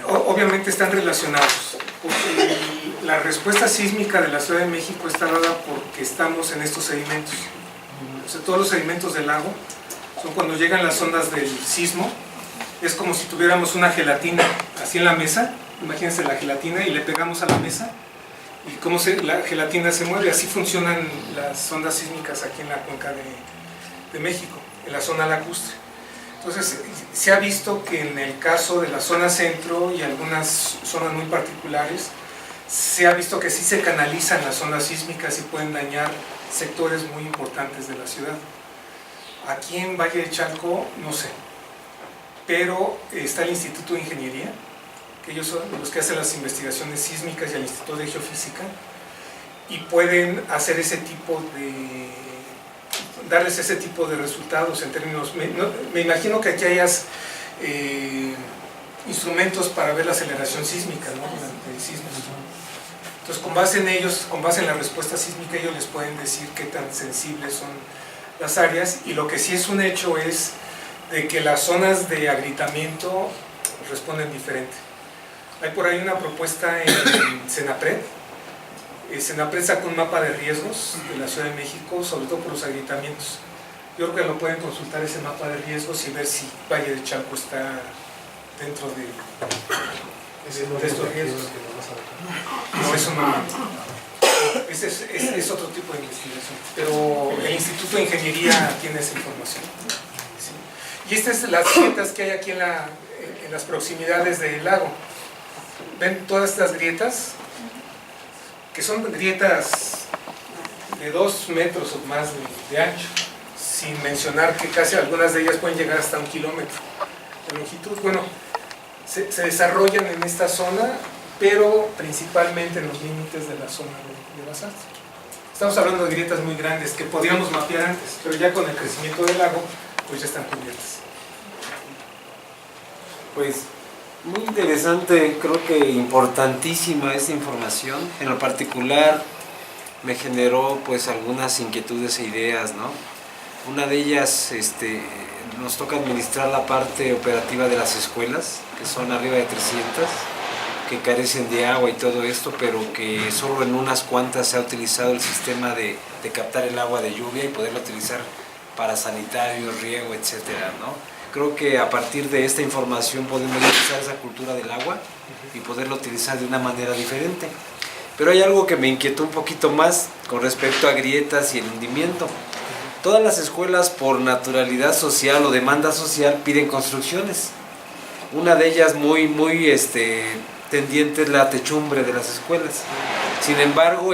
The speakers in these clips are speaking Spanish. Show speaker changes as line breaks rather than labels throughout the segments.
Obviamente están relacionados, porque la respuesta sísmica de la Ciudad de México está dada porque estamos en estos sedimentos. O sea, todos los sedimentos del lago son cuando llegan las ondas del sismo, es como si tuviéramos una gelatina así en la mesa, imagínense la gelatina y le pegamos a la mesa y cómo la gelatina se mueve, así funcionan las ondas sísmicas aquí en la cuenca de México, en la zona lacustre. Entonces, se ha visto que en el caso de la zona centro y algunas zonas muy particulares, se ha visto que sí se canalizan las ondas sísmicas y pueden dañar sectores muy importantes de la ciudad. Aquí en Valle de Chalco, no sé, pero está el Instituto de Ingeniería, que ellos son los que hacen las investigaciones sísmicas, y el Instituto de Geofísica, y pueden hacer ese tipo de... darles ese tipo de resultados en términos... Me imagino que aquí hayas instrumentos para ver la aceleración sísmica, ¿no? Durante sismos. Entonces, con base en ellos, con base en la respuesta sísmica, ellos les pueden decir qué tan sensibles son las áreas, y lo que sí es un hecho es de que las zonas de agrietamiento responden diferente. Hay por ahí una propuesta en Senapred. Senapred sacó un mapa de riesgos de la Ciudad de México, sobre todo por los agrietamientos. Yo creo que lo pueden consultar, ese mapa de riesgos, y ver si Valle de Chalco está dentro de estos riesgos. No, eso no. Ese es otro tipo de investigación. Pero el Instituto de Ingeniería tiene esa información. ¿Sí? Y estas son las grietas que hay aquí en las proximidades del lago. ¿Ven todas estas grietas? Que son grietas de 2 metros o más de ancho, sin mencionar que casi algunas de ellas pueden llegar hasta 1 kilómetro de longitud. Bueno, se desarrollan en esta zona, pero principalmente en los límites de la zona de basalto. Estamos hablando de grietas muy grandes que podíamos mapear antes, pero ya con el crecimiento del lago, pues ya están cubiertas.
Pues muy interesante, creo que importantísima esta información. En lo particular me generó pues algunas inquietudes e ideas, ¿no? Una de ellas, nos toca administrar la parte operativa de las escuelas, que son arriba de 300, que carecen de agua y todo esto, pero que solo en unas cuantas se ha utilizado el sistema de captar el agua de lluvia y poderlo utilizar para sanitario, riego, etcétera, ¿no? Creo que a partir de esta información podemos utilizar esa cultura del agua y poderlo utilizar de una manera diferente. Pero hay algo que me inquietó un poquito más con respecto a grietas y el hundimiento. Todas las escuelas, por naturalidad social o demanda social, piden construcciones. Una de ellas muy tendiente es la techumbre de las escuelas. Sin embargo,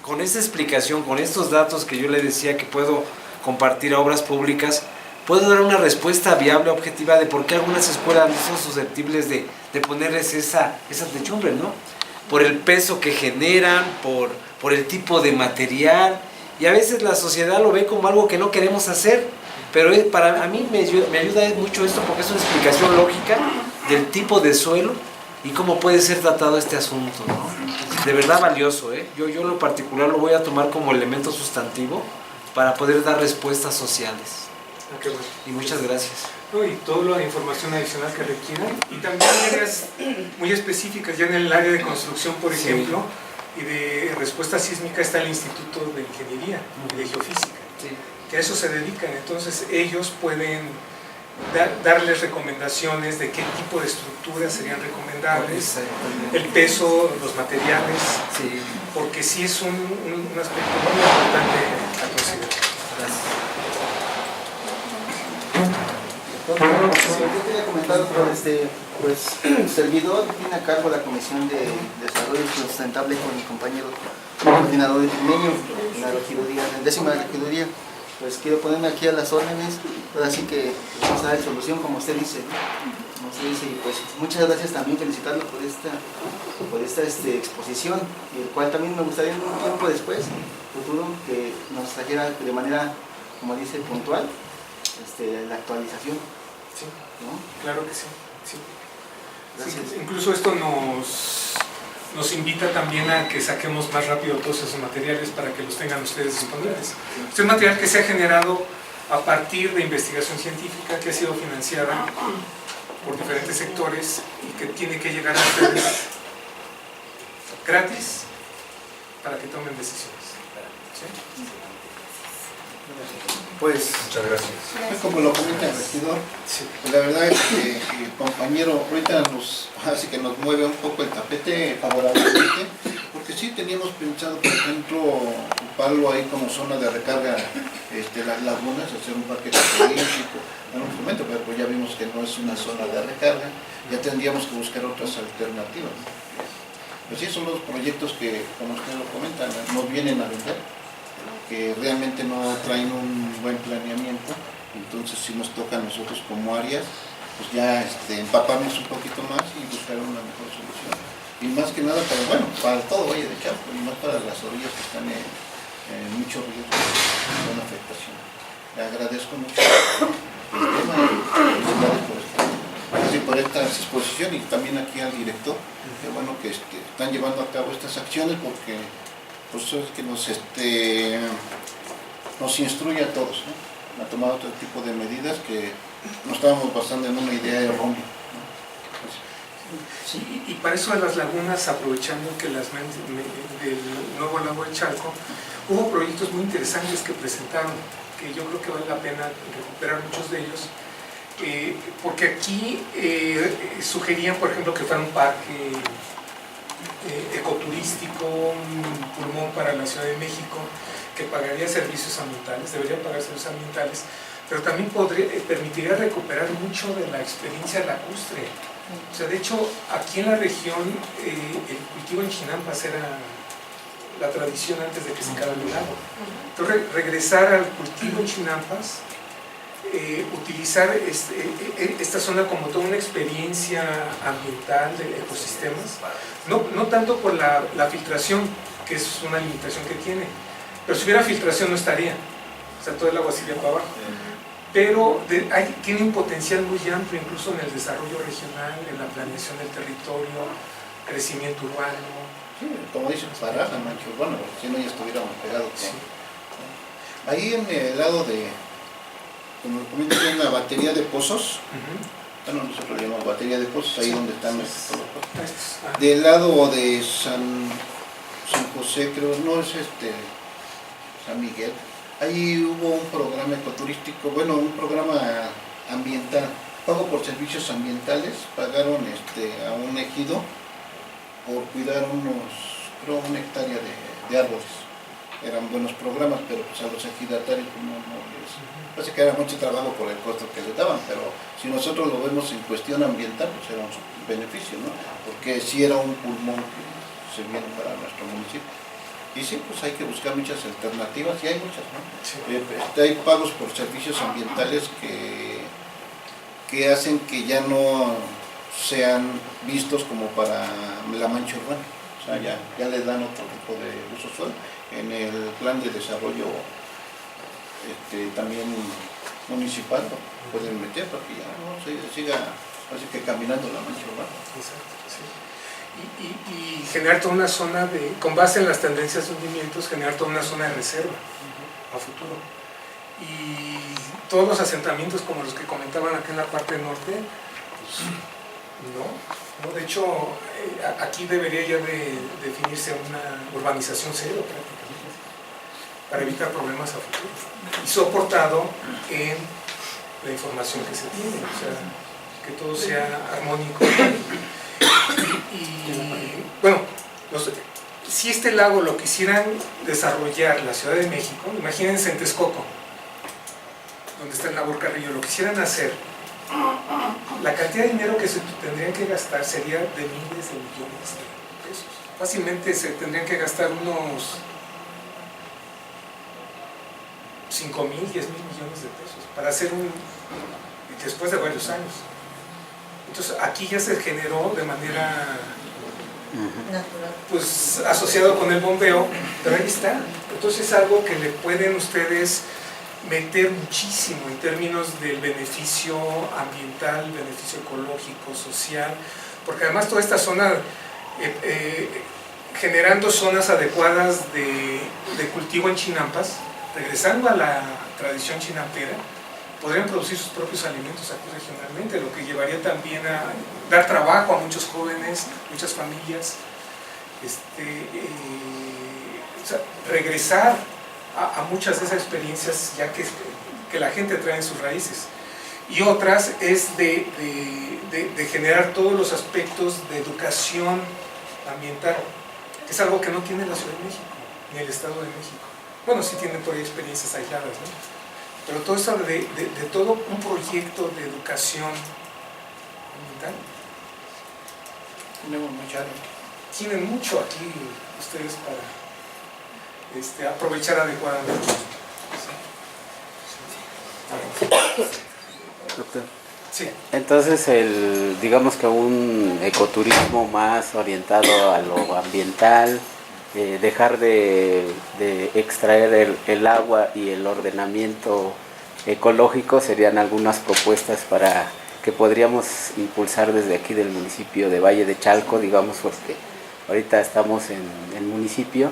con esta explicación, con estos datos que yo le decía que puedo compartir a obras públicas, puedo dar una respuesta viable, objetiva, de por qué algunas escuelas no son susceptibles de ponerles esa techumbre, ¿no? Por el peso que generan, por el tipo de material, y a veces la sociedad lo ve como algo que no queremos hacer, pero para mí me ayuda mucho esto, porque es una explicación lógica del tipo de suelo y cómo puede ser tratado este asunto, ¿no? De verdad valioso, ¿eh? Yo en lo particular lo voy a tomar como elemento sustantivo para poder dar respuestas sociales.
Okay, bueno.
Y muchas gracias.
No, y toda la información adicional que requieran, y también áreas muy específicas, ya en el área de construcción, por ejemplo, y de respuesta sísmica está el Instituto de Ingeniería y de Geofísica, que a eso se dedican. Entonces ellos pueden darles recomendaciones de qué tipo de estructuras serían recomendables, el peso, los materiales, porque sí es un aspecto muy importante a considerar.
Gracias.
Yo quería comentar, pues el servidor tiene a cargo la Comisión de Desarrollo Sustentable con mi compañero coordinador limeño en la regiduría, en la 10ª regiduría. Pues quiero ponerme aquí a las órdenes, ahora sí que vamos a dar solución como usted dice, y pues muchas gracias, también felicitarlo por esta exposición, y el cual también me gustaría en un tiempo después, futuro, que nos trajera de manera, como dice, puntual, la actualización.
Sí,
¿no?
Claro que sí.
Gracias.
Sí, incluso esto nos invita también a que saquemos más rápido todos esos materiales para que los tengan ustedes disponibles. Este es material que se ha generado a partir de investigación científica que ha sido financiada por diferentes sectores y que tiene que llegar a ustedes gratis para que tomen decisiones. ¿Sí?
Pues,
Muchas gracias.
como lo comenta el regidor,
Sí.
pues la verdad es que el compañero ahorita así que nos mueve un poco el tapete favorablemente, porque sí teníamos pensado, por ejemplo, ocuparlo ahí como zona de recarga, las lagunas, hacer un parque tecnológico en un momento, pero pues ya vimos que no es una zona de recarga, ya tendríamos que buscar otras alternativas. Pues sí, son los proyectos que, como ustedes lo comentan, nos vienen a vender, que realmente no traen un buen planeamiento, entonces sí nos toca a nosotros como áreas, pues ya empaparnos un poquito más y buscar una mejor solución. Y más que nada, para todo Valle de Chalco, y más para las orillas que están en mucho riesgo de una afectación. Le agradezco mucho el tema y felicidades por esta exposición y también aquí al director, que bueno que están llevando a cabo estas acciones porque pues es que nos instruye a todos, ¿no? A tomar otro tipo de medidas que no estábamos basando en una idea errónea, ¿no? Pues,
Sí, y para eso de las lagunas, aprovechando que del nuevo lago de Chalco, hubo proyectos muy interesantes que presentaron, que yo creo que vale la pena recuperar muchos de ellos, porque aquí sugerían, por ejemplo, que fuera un parque ecoturístico, un pulmón para la Ciudad de México, que pagaría servicios ambientales, debería pagar servicios ambientales, pero también permitiría recuperar mucho de la experiencia lacustre. O sea, de hecho, aquí en la región, el cultivo en chinampas era la tradición antes de que se acabara el lago. Entonces, regresar al cultivo en chinampas, utilizar esta zona como toda una experiencia ambiental de ecosistemas, no tanto por la filtración, que es una limitación que tiene, pero si hubiera filtración no estaría, o sea, todo el agua iría para abajo. Pero tiene un potencial muy amplio, incluso en el desarrollo regional, en la planeación del territorio, crecimiento urbano.
sí, como dicen, para la mancha urbana, porque si no ya estuviéramos pegados.
Sí.
Ahí en el lado como comentan, hay una batería de pozos. Bueno, nosotros le llamamos batería de pozos, ahí
Sí.
donde están todos los pozos.
Ah,
Del lado de San José, creo, no es San Miguel, ahí hubo un programa ecoturístico, bueno, un programa ambiental, pago por servicios ambientales, pagaron a un ejido por cuidar creo, 1 hectárea de árboles. Eran buenos programas, pero pues a los ejidatarios pues, no les parece que era mucho trabajo por el costo que les daban, pero si nosotros lo vemos en cuestión ambiental, pues era un beneficio, ¿no? Porque sí era un pulmón que se viene para nuestro municipio. Y sí, pues hay que buscar muchas alternativas, y hay muchas, ¿no?
sí.
Hay pagos por servicios ambientales que hacen que ya no sean vistos como para la mancha urbana. O sea, ya le dan otro tipo de uso suelo. En el plan de desarrollo también municipal lo pueden meter para que ya no siga así que caminando la mancha urbana.
Exacto, sí. Y generar toda una zona con base en las tendencias de hundimientos, generar toda una zona de reserva a futuro. Y todos los asentamientos como los que comentaban acá en la parte norte, pues no. De hecho, aquí debería ya de definirse una urbanización cero prácticamente, para evitar problemas a futuro. Y soportado en la información que se tiene, o sea, que todo sea armónico. Y bueno, si este lago lo quisieran desarrollar la Ciudad de México, imagínense en Texcoco, donde está el lago Carrillo, lo quisieran hacer, la cantidad de dinero que se tendrían que gastar sería de miles de millones de pesos. Fácilmente se tendrían que gastar unos 5,000, 10,000 millones de pesos para hacer después de varios años. Entonces aquí ya se generó de manera pues asociado con el bombeo, pero ahí está. Entonces es algo que le pueden ustedes meter muchísimo en términos del beneficio ambiental, beneficio ecológico, social, porque además toda esta zona, generando zonas adecuadas de cultivo en chinampas, regresando a la tradición chinampera, podrían producir sus propios alimentos aquí regionalmente, lo que llevaría también a dar trabajo a muchos jóvenes, muchas familias, o sea, regresar a muchas de esas experiencias ya que la gente trae en sus raíces. Y otras es de generar todos los aspectos de educación ambiental, que es algo que no tiene la Ciudad de México, ni el Estado de México. Bueno, sí tienen por ahí experiencias aisladas, ¿no? Pero todo eso de todo un proyecto de educación ambiental.
Tenemos mucha área.
Tienen mucho aquí ustedes para aprovechar adecuadamente.
Doctor.
Sí.
Entonces, digamos que un ecoturismo más orientado a lo ambiental, dejar de extraer el agua y el ordenamiento ecológico serían algunas propuestas para que podríamos impulsar desde aquí del municipio de Valle de Chalco, digamos, porque ahorita estamos en municipio,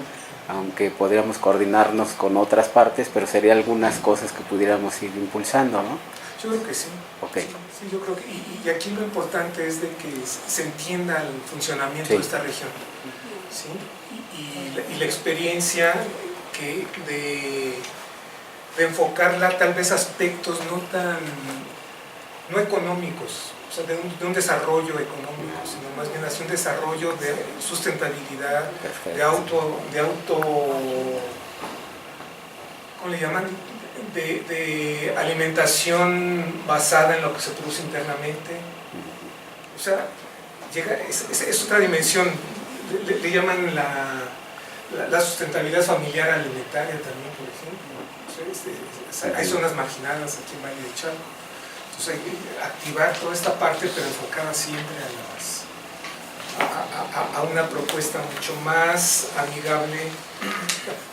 aunque podríamos coordinarnos con otras partes, pero serían algunas cosas que pudiéramos ir impulsando, ¿no?
Yo creo que sí.
Okay.
Sí, yo creo que, y aquí lo importante es de que se entienda el funcionamiento de esta región, ¿sí? Y la experiencia de enfocarla tal vez a aspectos no económicos, o sea, de un desarrollo económico, sino más bien hacia un desarrollo de sustentabilidad, de auto, ¿cómo le llaman? De alimentación basada en lo que se produce internamente. O sea, es otra dimensión, le llaman la sustentabilidad familiar alimentaria también, por ejemplo. Hay zonas marginadas aquí en Valle de Chalco. Entonces hay que activar toda esta parte, pero enfocada siempre a una propuesta mucho más amigable.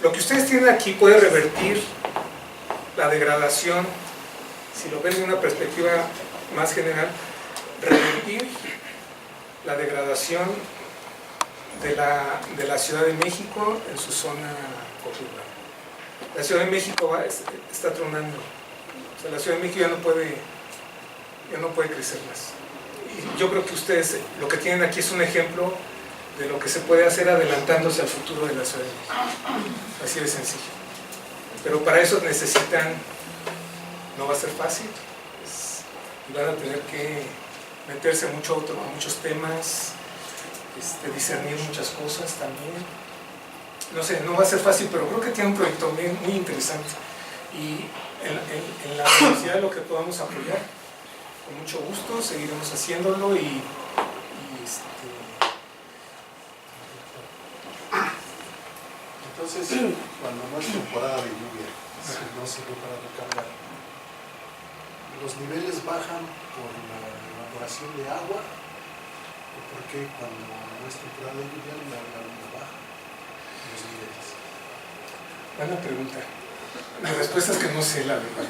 Lo que ustedes tienen aquí puede revertir la degradación, si lo ven de una perspectiva más general, revertir la degradación de la Ciudad de México en su zona conurbana. La Ciudad de México está tronando. O sea, la Ciudad de México ya no puede crecer más. Y yo creo que ustedes lo que tienen aquí es un ejemplo de lo que se puede hacer adelantándose al futuro de la Ciudad de México. Así de sencillo. Pero para eso necesitan, no va a ser fácil, y van a tener que meterse mucho a muchos temas, discernir muchas cosas también. No sé, no va a ser fácil, pero creo que tiene un proyecto muy interesante. Y en la universidad lo que podamos apoyar, con mucho gusto, seguiremos haciéndolo
Entonces, cuando no es temporada de lluvia, si no sirve para recargar, ¿los niveles bajan por la evaporación de agua? ¿O por qué cuando no es temporada de lluvia la baja los niveles?
Buena pregunta. La respuesta es que no sé, la verdad.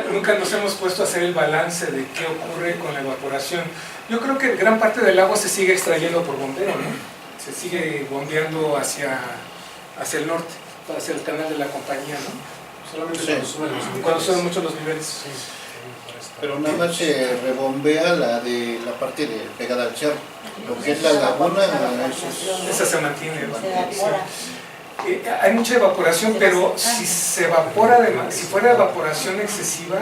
Porque nunca nos hemos puesto a hacer el balance de qué ocurre con la evaporación. Yo creo que gran parte del agua se sigue extrayendo por bombeo, ¿no? Se sigue bombeando hacia el norte, hacia el canal de la compañía, ¿no?
Solamente
Sí.
cuando suben los niveles.
Mucho los niveles.
Sí,
Pero nada más se rebombea la parte pegada al cerro. Lo que es la laguna,
Esa se mantiene. Sí. Hay mucha evaporación, pero si se evapora si fuera evaporación excesiva,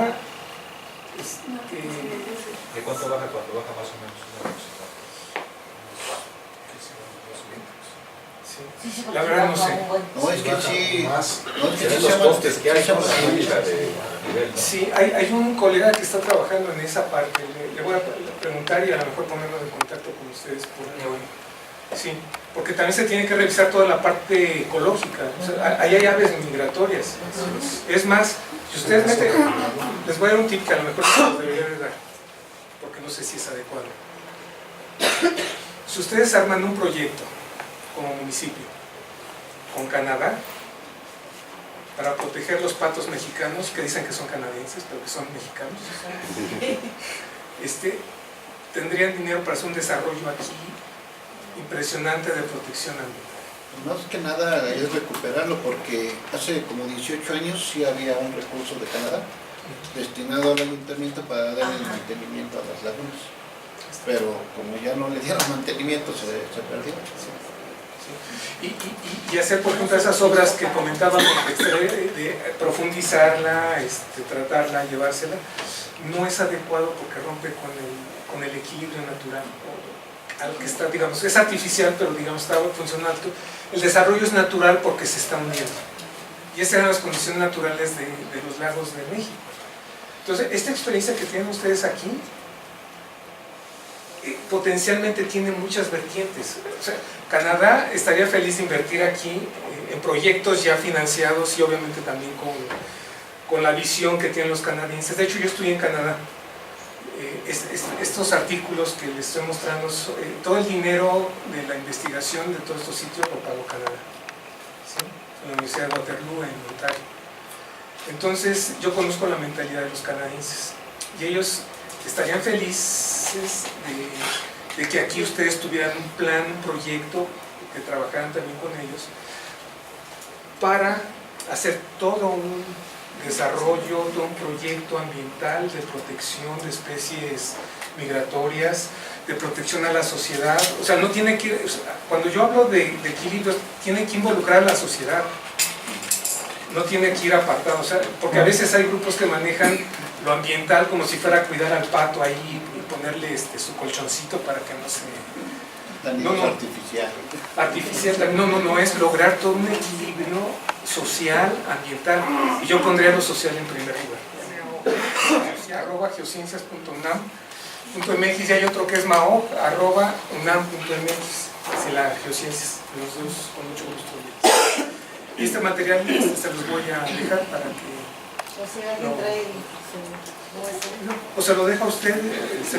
¿De cuánto baja cuando baja más o menos?
sí. La verdad no sé.
no es que sí,
Más,
no es que
Serán
sí
los postes que hay
se
con la
llama-
mancha de nivel, ¿no?
Sí, hay un colega que está trabajando en esa parte. Le voy a preguntar y a lo mejor ponernos en contacto con ustedes. Sí, porque también se tiene que revisar toda la parte ecológica. O sea, ahí hay aves migratorias. Es más, si ustedes meten, les voy a dar un tip que a lo mejor se los debería de dar, porque no sé si es adecuado. Si ustedes arman un proyecto como municipio con Canadá para proteger los patos mexicanos, que dicen que son canadienses, pero que son mexicanos, tendrían dinero para hacer un desarrollo aquí impresionante de protección ambiental.
Más que nada es recuperarlo porque hace como 18 años sí había un recurso de Canadá
destinado al ayuntamiento para dar el mantenimiento a las lagunas. Pero como ya no le dieron mantenimiento, se perdió.
Y hacer, por ejemplo, esas obras que comentábamos, de profundizarla, tratarla, llevársela, no es adecuado porque rompe con el equilibrio natural, o algo que está, digamos, es artificial, pero digamos está funcionando. El desarrollo es natural porque se está hundiendo. Y esas eran las condiciones naturales de los lagos de México. Entonces, esta experiencia que tienen ustedes aquí, potencialmente tiene muchas vertientes. O sea, Canadá estaría feliz de invertir aquí en proyectos ya financiados y obviamente también con la visión que tienen los canadienses. De hecho, yo estudié en Canadá. Estos artículos que les estoy mostrando, todo el dinero de la investigación de todos estos sitios lo pagó Canadá, ¿sí? En la Universidad de Waterloo, en Ontario. Entonces, yo conozco la mentalidad de los canadienses y ellos estarían felices de que aquí ustedes tuvieran un plan, un proyecto, que trabajaran también con ellos para hacer todo un desarrollo, todo un proyecto ambiental de protección de especies migratorias, de protección a la sociedad. O sea, no tiene que, o sea, cuando yo hablo de equilibrio, tiene que involucrar a la sociedad, no tiene que ir apartado, o sea, porque a veces hay grupos que manejan lo ambiental como si fuera a cuidar al pato ahí y ponerle su colchoncito para que no se...
No, artificial.
Artificial, no, es lograr todo un equilibrio social, ambiental, y yo pondría lo social en primer lugar. @geociencias.unam.mx, y hay otro que es mao@unam.mx, si la geociencias, los dos con mucho gusto. Y este material se los voy a dejar para que... O se lo deja a usted, se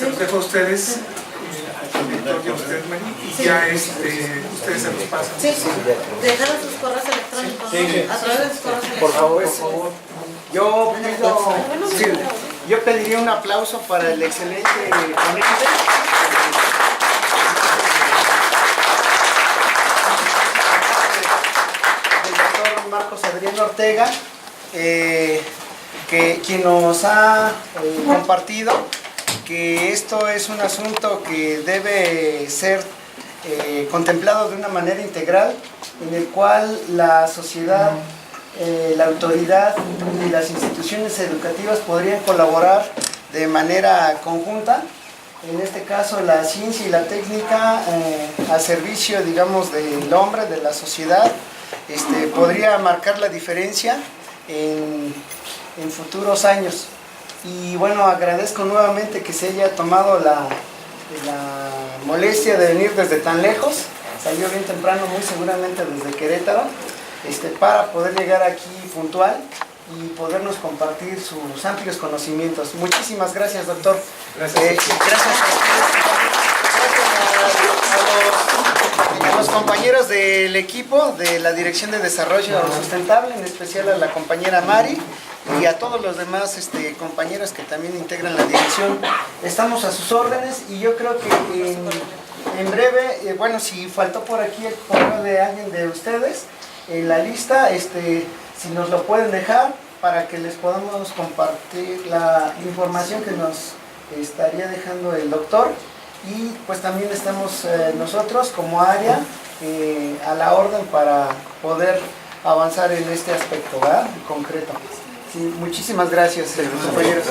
los deja a ustedes, y ya ustedes se los pasan.
Sí, dejaron sus correos electrónicos,
Sí.
¿no? A través de sus correos electrónicos.
Por favor. Yo pediría un aplauso para el excelente ponente. Del doctor Marcos Adrián Ortega, quien nos ha compartido que esto es un asunto que debe ser contemplado de una manera integral, en el cual la sociedad, la autoridad y las instituciones educativas podrían colaborar de manera conjunta. En este caso, la ciencia y la técnica a servicio, digamos, del hombre, de la sociedad, podría marcar la diferencia en futuros años. Y bueno, agradezco nuevamente que se haya tomado la molestia de venir desde tan lejos. Salió bien temprano, muy seguramente desde Querétaro, para poder llegar aquí puntual y podernos compartir sus amplios conocimientos. Muchísimas gracias, doctor.
Gracias.
Gracias a los compañeros del equipo de la Dirección de Desarrollo Sustentable, en especial a la compañera Mari y a todos los demás compañeros que también integran la dirección. Estamos a sus órdenes y yo creo que en breve, bueno, si faltó por aquí el correo de alguien de ustedes, en la lista, si nos lo pueden dejar para que les podamos compartir la información que nos estaría dejando el doctor. Y pues también estamos nosotros como área a la orden para poder avanzar en este aspecto, ¿verdad? En concreto. Sí, muchísimas gracias, compañeros.